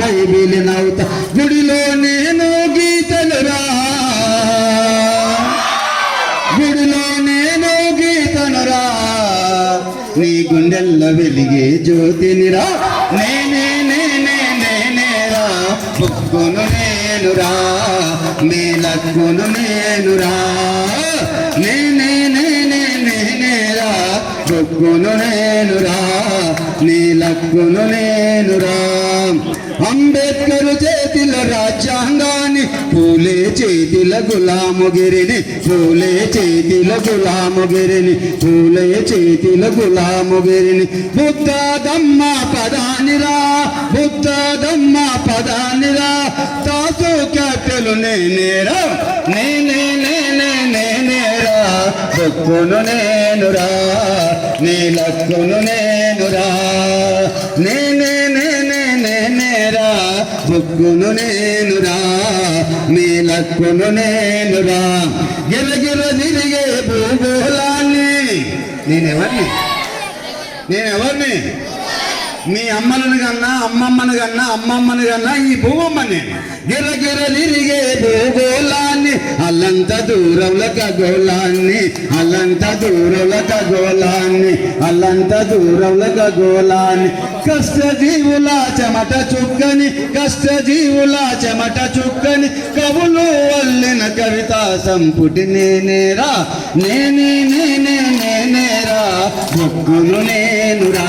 Bible నవ్వుతా గుడిలో నేను గీతలురా గుడిలో నేను గీతనురా నీ గుండెల్లో వెలిగే జ్యోతినిరా నేనే నేనే నేనేరా బుక్కును నేనురా మేలక్కును నేనురా నేనే నేనే నేనేరా బుక్కును నేనురా నీలక్కును నేనురా అంబేద్కర్ చేతిలో రాజ్యాంగాన్ని పూలే చేతిల గులాముగిరిని పూలే చేతిల గులాముగిరిని పూలే చేతిల గులాముగిరిని బుద్ధదమ్మ పదానిరా బుద్ధదమ్మ పదానిరా తాసు క్యాపిటల్ నేనేరా నేనే నేనే నేనేరా బుక్కును నేనురా నీలక్కును నేనురా నేనే నేనే నేనేరా బుక్కును నేనురా నీలక్కును నేనురా గిరగిర తిరిగే భూగోళాన్ని నేనెవరిని మీ అమ్మలను కన్నా అమ్మమ్మను కన్నా అమ్మమ్మను కన్నా ఈ భూమమ్మని గిరగిర తిరిగే భూగోళాన్ని అల్లంత దూరంలో ఖగోళాన్ని అల్లంత దూరంలో ఖగోళాన్ని అల్లంత దూరంలో ఖగోళాన్ని కష్టజీవుల చెమట చుక్కని కష్టజీవుల చెమట చుక్కని కవులు వల్లిన కవితా సంపుటి నేనేరా నేనే నేనే నేనేరా బుక్కును నేనురా